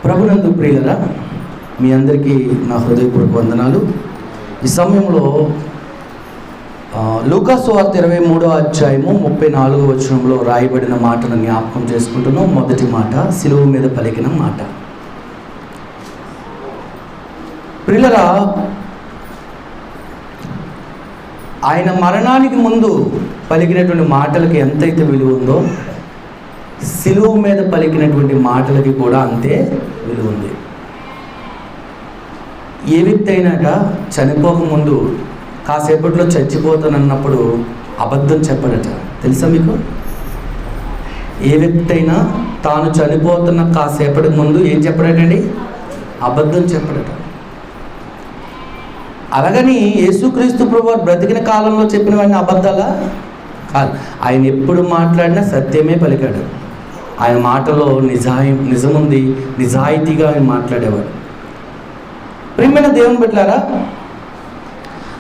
ప్రభునందు ప్రియులరా, మీ అందరికీ నా హృదయపూర్వక వందనాలు. ఈ సమయంలో లూకా సువార్త 23వ అధ్యాయము 34వ వచనంలో రాయబడిన మాటను జ్ఞాపకం చేసుకుంటున్నాం. మొదటి మాట, సిలువ మీద పలికిన మాట. ప్రియులరా, ఆయన మరణానికి ముందు పలికినటువంటి మాటలకి ఎంతైతే విలువ ఉందో, సిలువ మీద పలికినటువంటి మాటలకి కూడా అంతే విలువ ఉంది. ఏ వ్యక్తి అయినాక చనిపోకముందు కాసేపట్లో చచ్చిపోతానన్నప్పుడు అబద్ధం చెప్పడట. తెలుసా మీకు? ఏ వ్యక్తి అయినా తాను చనిపోతున్న కాసేపటికి ముందు ఏం చెప్పడటండి? అబద్ధం చెప్పడట. అలాగని యేసుక్రీస్తు ప్రభువు బ్రతికిన కాలంలో చెప్పినవన్నీ అబద్ధాలా? కాదు. ఆయన ఎప్పుడు మాట్లాడినా సత్యమే పలికాడు. ఆయన మాటలో నిజముంది, నిజాయితీగా ఆయన మాట్లాడేవాడు. ప్రియమైన దేవుని బిడ్డలారా,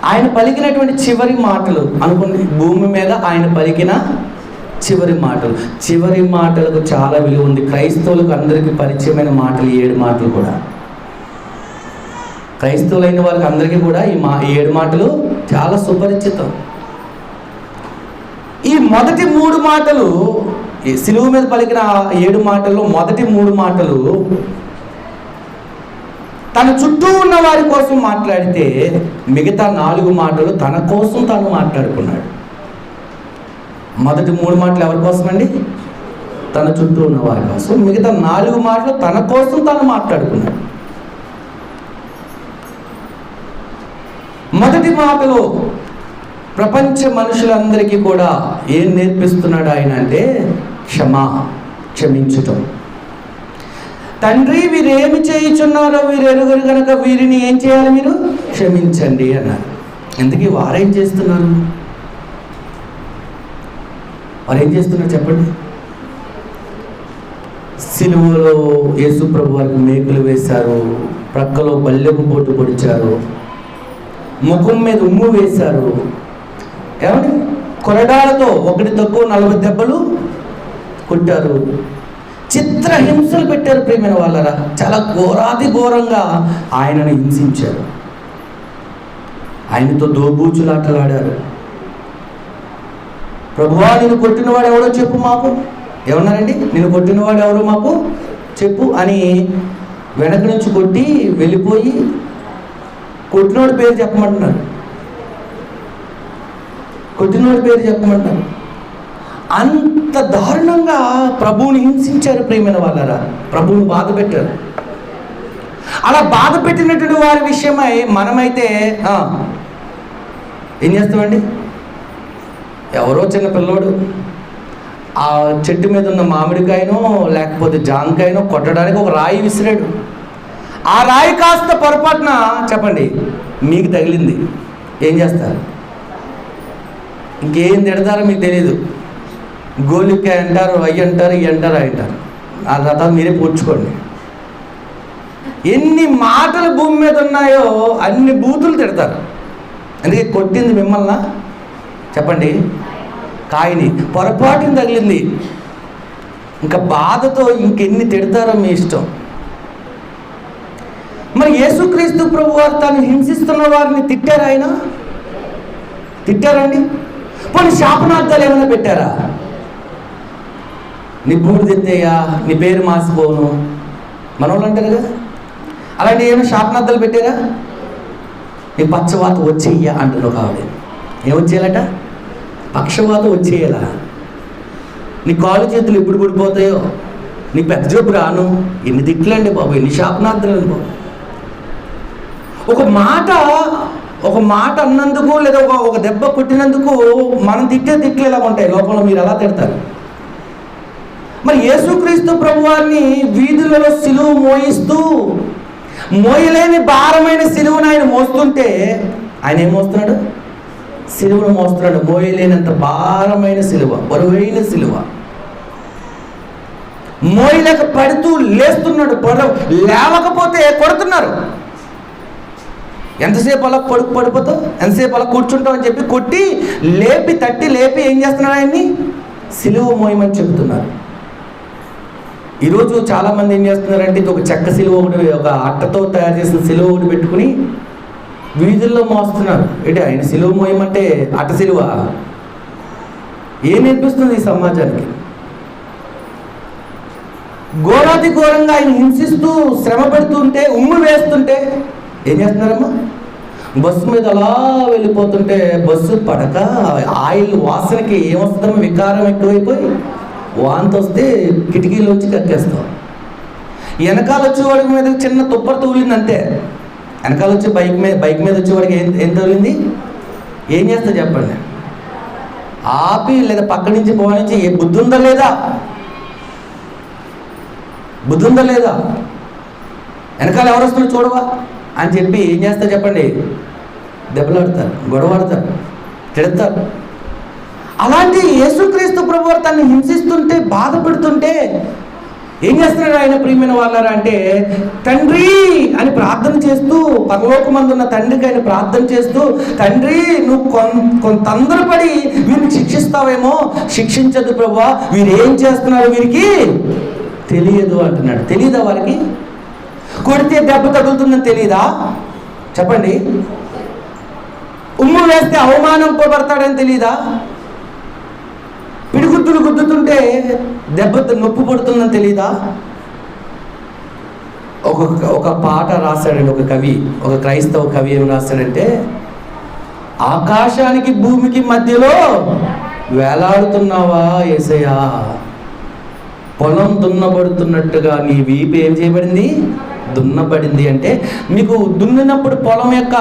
ఆయన పలికినటువంటి చివరి మాటలు అనుకోండి, భూమి మీద ఆయన పలికిన చివరి మాటలు. చివరి మాటలకు చాలా విలువ ఉంది. క్రైస్తవులకు అందరికీ పరిచయమైన మాటలు 7 మాటలు కూడా. క్రైస్తవులైన వారికి అందరికీ కూడా ఈ 7 మాటలు చాలా సుపరిచితం. ఈ మొదటి 3 మాటలు, సిలువ మీద పలికిన 7 మాటల్లో మొదటి 3 మాటలు తన చుట్టూ ఉన్న వారి కోసం మాట్లాడితే, మిగతా 4 మాటలు తన కోసం తాను మాట్లాడుకున్నాడు. మొదటి 3 మాటలు ఎవరి కోసం అండి? తన చుట్టూ ఉన్న వారి కోసం. మిగతా 4 మాటలు తన కోసం తాను మాట్లాడుకున్నాడు. మొదటి మాటలో ప్రపంచ మనుషులందరికీ కూడా ఏం నేర్పిస్తున్నాడు ఆయన అంటే, క్షమించటం. తండ్రి, వీరేమి చేయుచున్నారో వీరు ఎరుగరు కనుక వీరిని ఏం చేయాలి? మీరు క్షమించండి అన్నారు. ఎందుకు వారేం చేస్తున్నారు? వారేం చేస్తున్నారు చెప్పండి? సిలువలో యేసు ప్రభు వారికి మేకులు వేశారు, ప్రక్కలో బల్లెపు పోటు పొడిచారు, ముఖం మీద ఉమ్ము వేశారు. ఏమని? కొరడాలతో 1 తక్కువ 40 దెబ్బలు కొట్టారు. చిత్రహింసలు పెట్టారు. ప్రియమైన వాళ్ళరా, చాలా ఘోరాతి ఘోరంగా ఆయనను హింసించారు. ఆయనతో దోబూచులాటలాడారు. ప్రభువా, నిన్ను కొట్టినవాడు ఎవరో చెప్పు మాకు. ఏమన్నారండి? నిన్ను కొట్టినవాడు ఎవరో మాకు చెప్పు అని వెనక నుంచి కొట్టి వెళ్ళిపోయి కొట్టినోడి పేరు చెప్పమంటున్నారు. కొట్టినోడి పేరు చెప్పమంటున్నారు. అంత దారుణంగా ప్రభువుని హింసించారు. ప్రియమైన వాళ్ళరా, ప్రభువుని బాధ పెట్టారు. అలా బాధ పెట్టినటువంటి వారి విషయమై మనమైతే ఏం చేస్తామండి? ఎవరో చిన్న పిల్లోడు ఆ చెట్టు మీద ఉన్న మామిడికాయనో లేకపోతే జాంకాయనో కొట్టడానికి ఒక రాయి విసిరాడు. ఆ రాయి కాస్త పొరపాటున చెప్పండి మీకు తగిలింది. ఏం చేస్తారు? ఇంకేం తిడతారో మీకు తెలియదు. గోలికాయ అంటారు, అయ్యి అంటారు, ఇవి అంటారు, అవి అంటారు. ఆ రథాలు మీరే పూడ్చుకోండి. ఎన్ని మాటలు భూమి మీద ఉన్నాయో అన్ని బూతులు తిడతారు. అందుకే కొట్టింది మిమ్మల్ని చెప్పండి, కాయని పొరపాటుని తగిలింది. ఇంకా బాధతో ఇంకెన్ని తిడతారో మీ ఇష్టం. మరి యేసుక్రీస్తు ప్రభు వారు తాను హింసిస్తున్న వారిని తిట్టారు. ఆయన తిట్టారండి? పోనీ శాపనార్థాలు ఏమైనా పెట్టారా? నీ బూడిదెత్తయ్యా, నీ పేరు మాసిపోను, మనోళ్ళు అంటారు కదా. అలాంటి ఏమైనా శాపనార్థాలు పెట్టారా? నీ పక్షవాత వచ్చేయ్యా అంటారు ఒక ఆవిడ. ఏమొచ్చేయాలట? పక్షవాత వచ్చేయాలా? నీ కాళ్ళు చేతులు ఎప్పుడు పడిపోతాయో, నీ పెద్ద జబ్బు రాను. ఎన్ని తిట్లండి బాబు, ఎన్ని శాపనార్థాలు బాబు. ఒక మాట అన్నందుకు లేదా ఒక దెబ్బ కొట్టినందుకు మనం తిట్లు ఎలా ఉంటాయి లోకంలో? మీరు ఎలా తిడతారు? మరి యేసుక్రీస్తు ప్రభువారిని వీధులలో సిలువ మోయిస్తూ, మోయలేని భారమైన సిలువను ఆయన మోస్తుంటే, ఆయన ఏం మోస్తున్నాడు? సిలువను మోస్తున్నాడు. మోయలేనంత భారమైన సిలువ, బరువైన సిలువ మోయలేక పడుతూ లేస్తున్నాడు. లేవకపోతే కొడుతున్నారు. ఎంతసేపు అలా పడిపోతావు, ఎంతసేపు అలా కూర్చుంటావు అని చెప్పి కొట్టి తట్టి లేపి ఏం చేస్తున్నాడు? ఆయన్ని సిలువ మోయమని చెబుతున్నారు. ఈరోజు చాలామంది ఏం చేస్తున్నారంటే ఇది ఒక చెక్క సిలువ ఒకటి, ఒక అట్టతో తయారు చేసిన సిలువ ఒకటి పెట్టుకుని వీధుల్లో మోస్తున్నారు. ఏంటి ఆయన సిలువ మోయమంటే అట్ట సిలువ? ఏం నేర్పిస్తుంది ఈ సమాజానికి? ఘోరాతి ఘోరంగా ఆయన హింసిస్తూ శ్రమ పెడుతుంటే, ఉమ్ము వేస్తుంటే ఏం చేస్తున్నారమ్మా? బస్సు మీద అలా వెళ్ళిపోతుంటే బస్సు పడక ఆయిల్ వాసనకి ఏమొస్తుందమ్మా? వికారం ఎక్కువైపోయి వాంతి వస్తే కిటికీలోంచి కక్కేస్తాం. వెనకాల వచ్చేవాడికి మీద చిన్న తుప్పర తూలింది అంతే. వెనకాల వచ్చే బైక్ మీద వచ్చేవాడికి ఏం తగిలింది? ఏం చేస్తా చెప్పండి? ఆపి లేదా పక్క నుంచి పోనించి బుద్ధి ఉందా లేదా? బుద్ధి ఉందా లేదా? వెనకాల ఎవరు వస్తున్నా చూడవా అని చెప్పి ఏం చేస్తా చెప్పండి? దెబ్బలాడతారు, గొడవడతారు, తిడతారు. అలాంటి యేసుక్రీస్తు ప్రభువు తన్ని హింసిస్తుంటే, బాధ పెడుతుంటే ఏం చేస్తున్నాడు ఆయన? ప్రియమైన వాళ్ళారా అంటే తండ్రి అని ప్రార్థన చేస్తూ, పరలోకమందున్న తండ్రికి ఆయన ప్రార్థన చేస్తూ, తండ్రి నువ్వు కొంత తొందరపడి వీరిని శిక్షిస్తావేమో, శిక్షించద్దు ప్రభువా, వీరు ఏం చేస్తున్నారు వీరికి తెలియదు అంటున్నాడు. తెలియదా వారికి? కొడితే దెబ్బ తగులుతుందని తెలియదా చెప్పండి? ఉమ్ము వేస్తే అవమానింపబడతాడని తెలియదా? పిడిగుద్దులు గుద్దుతుంటే దెబ్బ నొప్పి పడుతుందని తెలియదా? ఒక పాట రాశాడండి ఒక కవి, ఒక క్రైస్తవ కవి. ఏం రాశాడంటే, ఆకాశానికి భూమికి మధ్యలో వేలాడుతున్నావా యేసయ్యా, పొలం దున్నబడుతున్నట్టుగా నీ వీపు ఏం చేయబడింది? దున్నబడింది. అంటే మీకు దున్నినప్పుడు పొలం యొక్క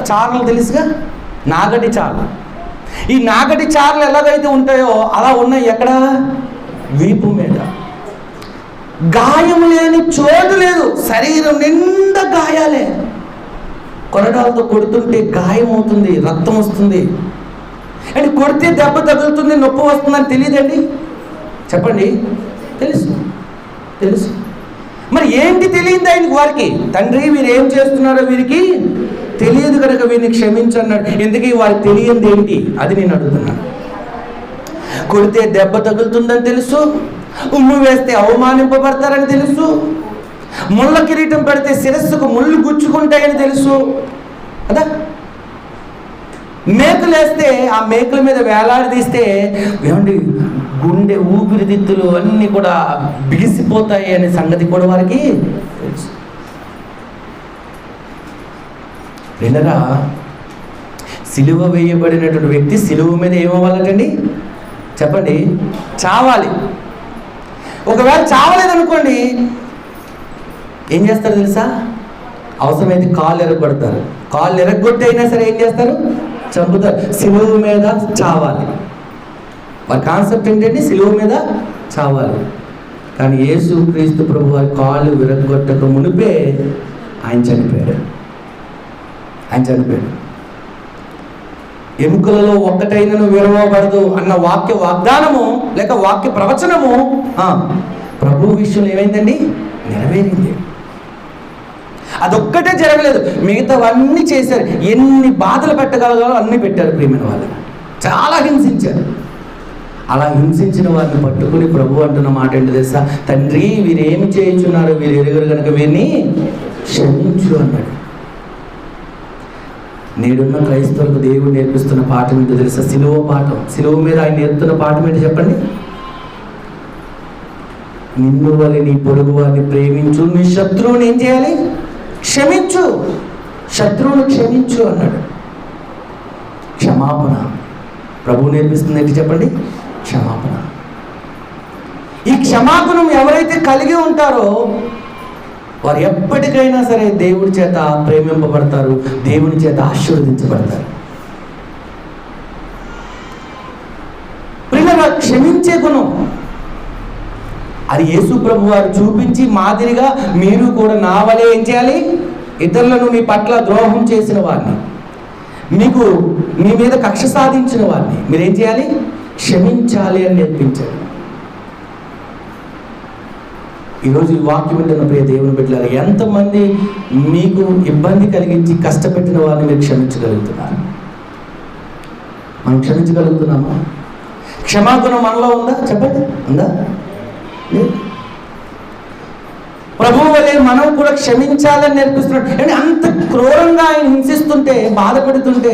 చారలు తెలుసుగా, నాగటి చారలు. ఈ నాగటి చారలు ఎలాగైతే ఉంటాయో అలా ఉన్నాయి ఎక్కడ? వీపు మీద. గాయం లేని చోటు లేదు, శరీరం నిండా గాయాలే. కొరడాలతో కొడుతుంటే గాయం అవుతుంది, రక్తం వస్తుంది. అంటే కొడితే దెబ్బ తగులుతుంది, నొప్పి వస్తుందని తెలియదండి చెప్పండి? తెలుసు, తెలుసు. మరి ఏంటి తెలియదు ఆయనకి? వారికి తండ్రి వీరు ఏం చేస్తున్నారో వీరికి తెలియదు కనుక వీరిని క్షమించన్నాడు. ఎందుకు వారికి తెలియంది ఏంటి? అది నేను అడుగుతున్నాను. కొడితే దెబ్బ తగులుతుందని తెలుసు, ఉమ్ము వేస్తే అవమానింపబడతారని తెలుసు, ముళ్ళ కిరీటం పెడితే శిరస్సుకు ముళ్ళు గుచ్చుకుంటాయని తెలుసు కదా. మేకులు వేస్తే ఆ మేకుల మీద వేలాడదీస్తే ఏమండి గుండె ఊపిరితిత్తులు అన్నీ కూడా బిగిసిపోతాయి అనే సంగతి కూడా వారికి తెలుసు. వినరా, సిలువ వేయబడినటువంటి వ్యక్తి సిలువ మీద ఏమవ్వాలటండి చెప్పండి? చావాలి. ఒకవేళ చావలేదనుకోండి ఏం చేస్తారు తెలుసా? అవసరమైతే కాళ్ళు ఎరగొడతారు. కాళ్ళు ఎరగొట్టి అయినా సరే ఏం చేస్తారు? చంపుతారు. సిలువ మీద చావాలి. వారి కాన్సెప్ట్ ఏంటంటే సిలువ మీద చావాలి. కానీ యేసు క్రీస్తు ప్రభు వారి కాళ్ళు విరగొట్టక మునిపే ఆయన చనిపోయాడు. ఆయన చనిపోయాడు. ఎముకలలో ఒక్కటైనను విరవబడదు అన్న వాక్య వాగ్దానము లేక వాక్య ప్రవచనము ప్రభు విషయంలో ఏమైందండి? నెరవేరింది. అదొక్కటే జరగలేదు, మిగతావన్నీ చేశారు. ఎన్ని బాధలు పెట్టగలగాలో అన్నీ పెట్టారు ప్రియమైన వాళ్ళు. చాలా హింసించారు. అలా హింసించిన వారిని పట్టుకుని ప్రభు అంటున్న మాట ఏంటి తెలుసా? తండ్రి వీరేమి చేయించున్నారు, వీరు ఎరుగరు కనుక వీరిని క్షమించు అన్నాడు. నేడున్న క్రైస్తవులకు దేవుడు నేర్పిస్తున్న పాఠం ఏంటో తెలుసా? సిలువ పాఠం. సిలువ మీద ఆయన నేర్పుతున్న పాఠం ఏంటి చెప్పండి? నిన్ను వలె నీ పొరుగు వారిని ప్రేమించు, నీ శత్రువుని ఏం చేయాలి? క్షమించు. శత్రువును క్షమించు అన్నాడు. క్షమాపణ ప్రభువు నేర్పిస్తుంది ఏంటి చెప్పండి? క్షమాపణ. ఈ క్షమాపణ ఎవరైతే కలిగి ఉంటారో వారు ఎప్పటికైనా సరే దేవుడి చేత ప్రేమింపబడతారు, దేవుని చేత ఆశీర్వదించబడతారు. ప్రియులారా, క్షమించే గుణం అది యేసు ప్రభు వారు చూపించి మాదిరిగా మీరు కూడా నా వలె ఏం చేయాలి? ఇతరులను మీ పట్ల ద్రోహం చేసిన వారిని, మీకు మీ మీద కక్ష సాధించిన వారిని మీరేం చేయాలి? క్షమించాలి అని నేర్పించారు. ఈరోజు ఈ వాక్యం వింటున్న ప్రియ దేవుని బిడ్డలారా, ఎంతమంది మీకు ఇబ్బంది కలిగించి కష్టపెట్టిన వారిని మీరు క్షమించగలుగుతున్నారు? మనం క్షమించగలుగుతున్నామా? క్షమాగుణం మనలో ఉందా చెప్పండి? ఉందా? ప్రభువు వలె మనం కూడా క్షమించాలని నేర్పిస్తున్నాడు. అంటే అంత క్రూరంగా ఆయన హింసిస్తుంటే, బాధపడుతుంటే,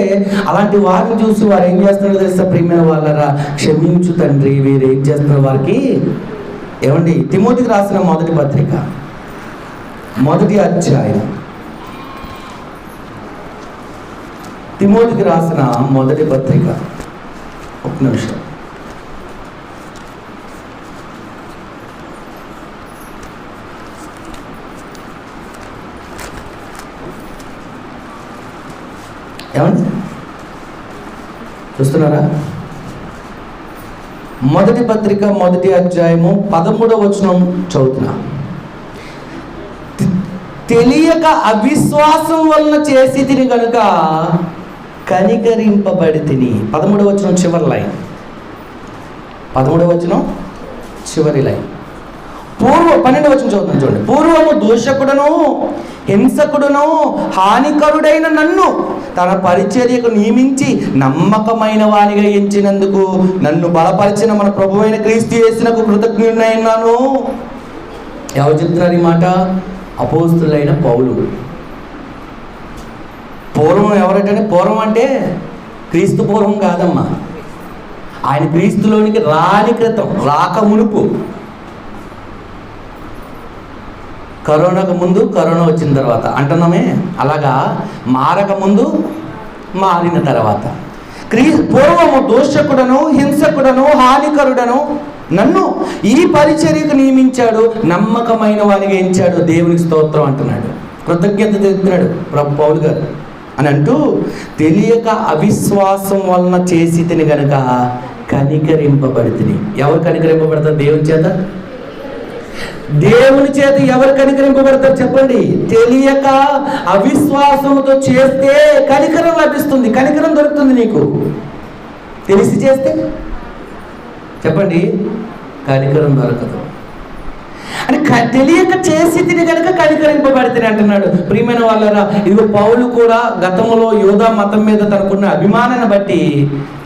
అలాంటి వారిని చూసి వారు ఏం చేస్తున్నారో తెలుసా ప్రియమైన వాళ్ళరా? క్షమించు తండ్రి, వీరు ఏం చేస్తున్నారు వారికి. ఏమండి, తిమోతికి రాసిన మొదటి పత్రిక, మొదటి అధ్యాయం, తిమోతికి రాసిన మొదటి పత్రిక, ఒక నిమిషం. ఏమండి చూస్తున్నారా? మొదటి పత్రిక మొదటి అధ్యాయము 13వ వచనం చదువుతున్నా. తెలియక అవిశ్వాసం వలన చేసి తిని కనుక కనికరింపబడి తిని. 13వ వచనం చివరి లైన్, 13వ వచనం చివరి లైన్. 12వ వచనం చదువుతాను చూడండి. పూర్వము దూషకుడును హింసకుడును హానికరుడైన నన్ను తన పరిచర్యకు నియమించి నమ్మకమైన వానిగా ఎంచినందుకు నన్ను బలపరిచిన మన ప్రభువైన క్రీస్తు యేసునకు కృతజ్ఞుడైనాను. ఎవరు చెప్తున్నారు ఈ మాట? అపోస్తులైన పౌలు. పూర్వం ఎవరంటే, పూర్వం అంటే క్రీస్తు పూర్వం కాదమ్మా, ఆయన క్రీస్తులోనికి రాని క్రితం, రాక మునుపు. కరోనాకు ముందు, కరోనా వచ్చిన తర్వాత అంటున్నామే, అలాగా మారక ముందు, మారిన తర్వాత. పూర్వము దూషకుడను హింసకుడను హానికరుడను నన్ను ఈ పరిచర్యకు నియమించాడు, నమ్మకమైన వానిగా ఎంచాడు. దేవునికి స్తోత్రం అంటున్నాడు, కృతజ్ఞత తెలుపుతున్నాడు ప్రభు పౌలు గారు అని అంటూ, తెలియక అవిశ్వాసం వలన చేసి తిని గనుక కనికరింపబడి తిని. ఎవరు కనికరింపబడతారు దేవుని చేత? దేవుని చేత ఎవరు కనికరింపబడతారు చెప్పండి? తెలియక అవిశ్వాసంతో చేస్తే కనికరం లభిస్తుంది, కనికరం దొరుకుతుంది నీకు. తెలిసి చేస్తే చెప్పండి, కనికరం దొరకదు. అని తెలియక చేసి తిని కనుక కనికరింపబడితే అంటున్నాడు. ప్రియమైన వాళ్ళరా, ఇదిగో పౌలు కూడా గతంలో యూదా మతం మీద తనకున్న అభిమానాన్ని బట్టి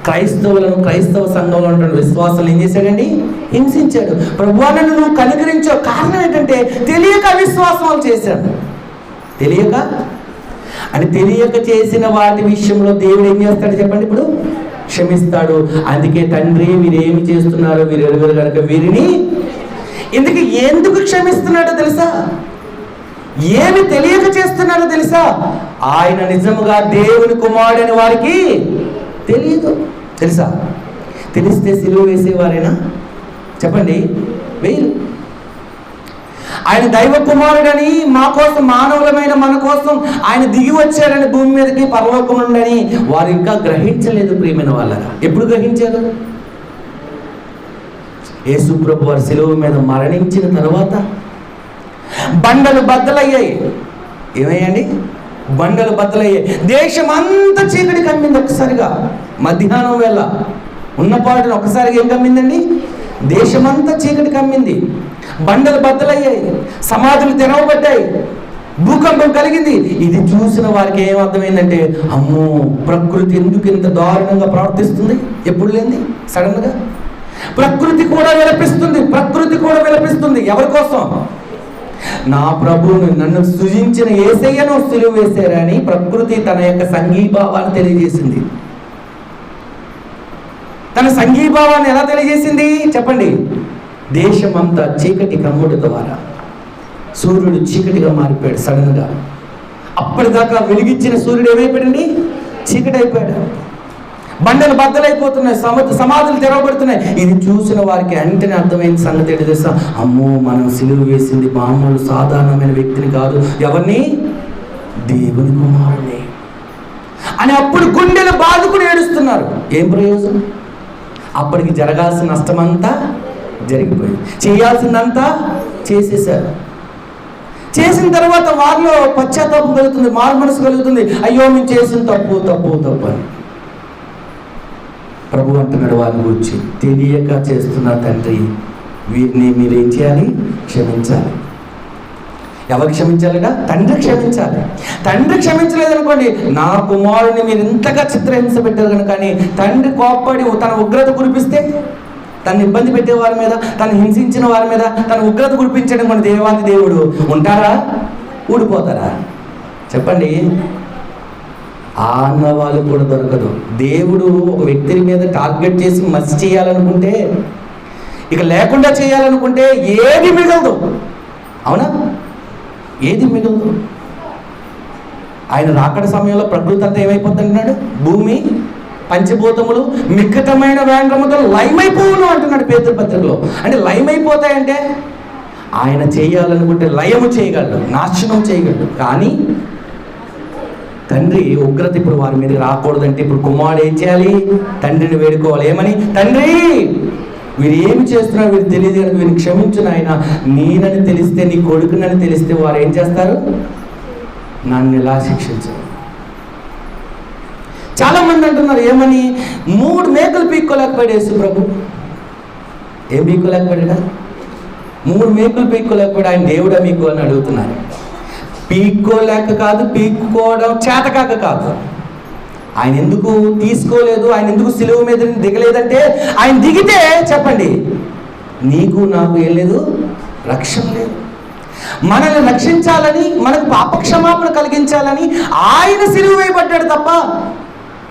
క్రైస్తవులను, క్రైస్తవ సంఘంలో ఉన్న విశ్వాసాలు ఏం చేశాడండి? హింసించాడు. ప్రభువాన్ని నువ్వు కనికరించావు. కారణం ఏంటంటే తెలియక అవిశ్వాసాలు చేశాడు. తెలియక చేసిన వాటి విషయంలో దేవుడు ఏం చేస్తాడు చెప్పండి? ఇప్పుడు క్షమిస్తాడు. అందుకే తండ్రి, వీరేమి చేస్తున్నారో వీరు ఎరుగరు కనుక వీరిని. ఎందుకు క్షమిస్తున్నాడో తెలుసా? ఏమి తెలియక చేస్తున్నాడో తెలుసా? ఆయన నిజముగా దేవుని కుమారుడని వారికి తెలియదు. తెలుసా? తెలిస్తే సిలువ వేసేవారేనా చెప్పండి? వేరు. ఆయన దైవ కుమారుడని, మా కోసం, మానవులమైన మన కోసం ఆయన దిగి వచ్చారని భూమి మీదకి పరలోకం నుండని వారు ఇంకా గ్రహించలేదు. ప్రియమైన వాళ్ళరా, ఎప్పుడు గ్రహించారు? యేసు ప్రభు వారి సిలువ మీద మరణించిన తర్వాత బండలు బద్దలయ్యాయి. ఏమయ్యండి? బండలు బద్దలయ్యాయి. దేశం అంతా చీకటి కమ్మింది. ఒక్కసారిగా మధ్యాహ్నం వేళ ఉన్నపాటున ఒక్కసారిగా ఏం కమ్మిందండి? దేశమంతా చీకటి కమ్మింది. బండలు బద్దలయ్యాయి, సమాధులు తెరవబడ్డాయి, భూకంపం కలిగింది. ఇది చూసిన వారికి ఏం అర్థమైందంటే, అమ్మో, ప్రకృతి ఎందుకు ఇంత దారుణంగా ప్రవర్తిస్తుంది? ఎప్పుడు లేని సడన్గా ప్రకృతి కూడా విలపిస్తుంది. ఎవరి కోసం? నా ప్రభువును, నన్ను సృజించిన యేసయ్యను సిలువ వేశారని ప్రకృతి తన యొక్క సంఘీభావాన్ని తెలియజేసింది. తన సంఘీభావాన్ని ఎలా తెలియజేసింది చెప్పండి? దేశమంతా చీకటి కమ్ముడి ద్వారా సూర్యుడు చీకటిగా మారిపోయాడు సడన్గా. అప్పటిదాకా వెలిగించిన సూర్యుడు ఏమైపోయాడండి? చీకటి అయిపోయాడు. బండలు బద్దలైపోతున్నాయి, సమాధులు తెరవబడుతున్నాయి. ఇది చూసిన వారికి వెంటనే అర్థమైన సంగతి ఏంటి తెలుసా? అమ్మో, మనం సిలువ వేసింది మామూలు సాధారణమైన వ్యక్తిని కాదు. ఎవరిని? దేవుని కుమారుని అని అప్పుడు గుండెలు బాదుకుని ఏడుస్తున్నారు. ఏం ప్రయోజనం? అప్పటికి జరగాల్సిన నష్టమంతా జరిగిపోయింది, చేయాల్సిందంతా చేసేసారు. చేసిన తర్వాత వారిలో పశ్చాత్తాపం కలుగుతుంది, మారు మనసు కలుగుతుంది. అయ్యో, మేము చేసిన తప్పు అని. ప్రభు అంటున్నాడు వారిని గురించి, తెలియక చేస్తున్న తండ్రి, వీరిని మీరేం చేయాలి? క్షమించాలి. ఎవరు క్షమించాలిగా? తండ్రి క్షమించాలి. తండ్రి క్షమించలేదనుకోండి, నా కుమారుని మీరు ఇంతగా చిత్రహింస పెట్టారు కనుక, కానీ తండ్రి కోప్పడి తన ఉగ్రత కురిపిస్తే, తను ఇబ్బంది పెట్టే వారి మీద, తను హింసించిన వారి మీద తను ఉగ్రత కురిపించడం మన దేవాది దేవుడు ఉంటారా? ఊడిపోతారా? చెప్పండి. ఆ అన్నవాళ్ళు కూడా దొరకదు. దేవుడు ఒక వ్యక్తి మీద టార్గెట్ చేసి మసి చేయాలనుకుంటే, ఇక లేకుండా చేయాలనుకుంటే ఏది మిగలదు. అవునా? ఏది మిగలదు. ఆయన రాకడ సమయంలో ప్రకృతి అంతా ఏమైపోతుంది అంటున్నాడు? భూమి పంచభూతములు మిక్కటమైన వేంద్రముతో లయమైపోవును అంటున్నాడు పేతురు పత్రికలో. అంటే లయమైపోతాయంటే ఆయన చేయాలనుకుంటే లయము చేయగలడు, నాశనం చేయగలడు. కానీ తండ్రి ఉగ్రత ఇప్పుడు వారి మీద రాకూడదంటే ఇప్పుడు కుమారుడు ఏం చేయాలి? తండ్రిని వేడుకోవాలి. ఏమని? తండ్రి, వీరు ఏమి చేస్తున్నారు వీరు తెలియదు కనుక వీరిని క్షమించు నాయన. నేనని తెలిస్తే, నీ కొడుకునని తెలిస్తే వారు ఏం చేస్తారు? నన్ను ఇలా శిక్షించారు. చాలా మంది అంటున్నారు ఏమని? 3 మేకలు పీక్కోలేకపోయాడు యేసు ప్రభు. ఏం పీక్కోలేకపోయాడా? 3 మేకలు పీక్కోలేకపోయాడు. ఆయన దేవుడా మీకు అని అడుగుతున్నారు. పీక్కోలేక కాదు, పీక్కోవడం చేతకాక కాదు. ఆయన ఎందుకు తీసుకోలేదు, ఆయన ఎందుకు సిలువ మీద దిగలేదంటే, ఆయన దిగితే చెప్పండి, నీకు నాకు ఏం లేదు, రక్షణ లేదు. మనల్ని రక్షించాలని, మనకు పాపక్షమాపణ కలిగించాలని ఆయన సిలువ వేయబడ్డాడు తప్ప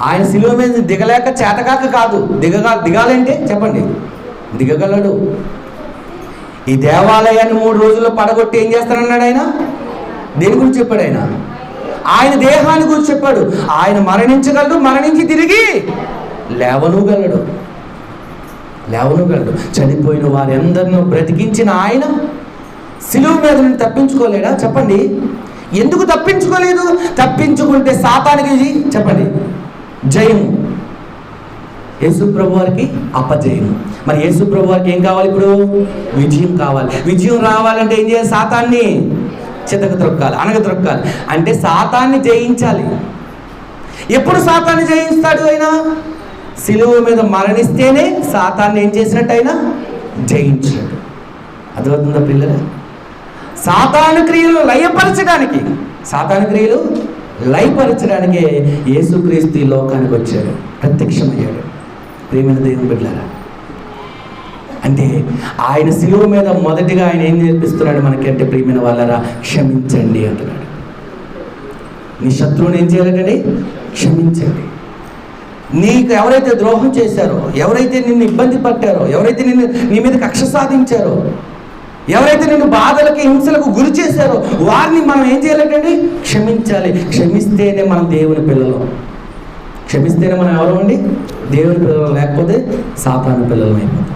ఆయన సిలువ మీద దిగలేక చేతకాక కాదు. దిగాలంటే చెప్పండి, దిగగలడు. ఈ దేవాలయాన్ని 3 రోజుల్లో పడగొట్టి ఏం చేస్తానన్నాడు ఆయన? దేని గురించి చెప్పాడు ఆయన? ఆయన దేహాన్ని గురించి చెప్పాడు. ఆయన మరణించగలడు, మరణించి తిరిగి లేవనుగలడు. చనిపోయిన వారందరినూ బ్రతికించిన ఆయన సిలువ మీద నుండి తప్పించుకోలేడా? చెప్పండి. ఎందుకు తప్పించుకోలేదు? తప్పించుకుంటే సాతానికి చెప్పండి జయము, యేసు ప్రభు వారికి అపజయము. మరి యేసు ప్రభు వారికి ఏం కావాలి? ఇప్పుడు విజయం కావాలి. విజయం రావాలంటే ఏం చేయాలి? సాతాన్ని చితకత్రొక్కాలి, అనగత్రొక్కాలి. అంటే సాతాన్ని జయించాలి. ఎప్పుడు సాతాన్ని జయిస్తాడు? ఆయన సిలువ మీద మరణిస్తేనే సాతాన్ని ఏం చేసినట్టు? ఆయన జయించినట్టు. అర్థమవుతుందా పిల్లలు? సాతాను క్రియలు లయపరచడానికే యేసుక్రీస్తు ఈ లోకానికి వచ్చాడు, ప్రత్యక్షమయ్యాడు. ప్రేమైన దేవుని బిడ్డలారా, అంటే ఆయన సిలువ మీద మొదటిగా ఆయన ఏం నేర్పిస్తున్నాడు మనకి అంటే, ప్రియమైన వాళ్ళరా, క్షమించండి అంటున్నాడు. నీ శత్రువుని ఏం చేయాలంటే క్షమించండి. నీకు ఎవరైతే ద్రోహం చేశారో, ఎవరైతే నిన్ను ఇబ్బంది పట్టారో, ఎవరైతే నీ మీద కక్ష సాధించారో, ఎవరైతే నిన్ను బాధలకి హింసలకు గురి చేశారో వారిని మనం ఏం చేయాలంటే క్షమించాలి. క్షమిస్తేనే మనం దేవుని పిల్లలు. క్షమిస్తేనే మనం ఎవరు అండి? దేవుని పిల్లలు. లేకపోతే సాతాను పిల్లలం అయిపోతాం.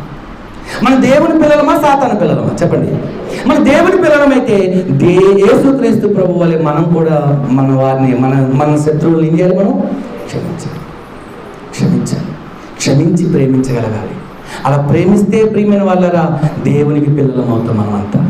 మన దేవుని పిల్లలమా సాతాను పిల్లలమా? చెప్పండి. మన దేవుని పిల్లలమైతే యేసుక్రీస్తు ప్రభు వలె మనం కూడా మన వారిని, మన శత్రువులు ఏం చేయాలి? మనం క్షమించి ప్రేమించగలగాలి. అలా ప్రేమిస్తే ప్రియమైన వాళ్ళరా దేవునికి పిల్లలం అవుతాం మనమంతా.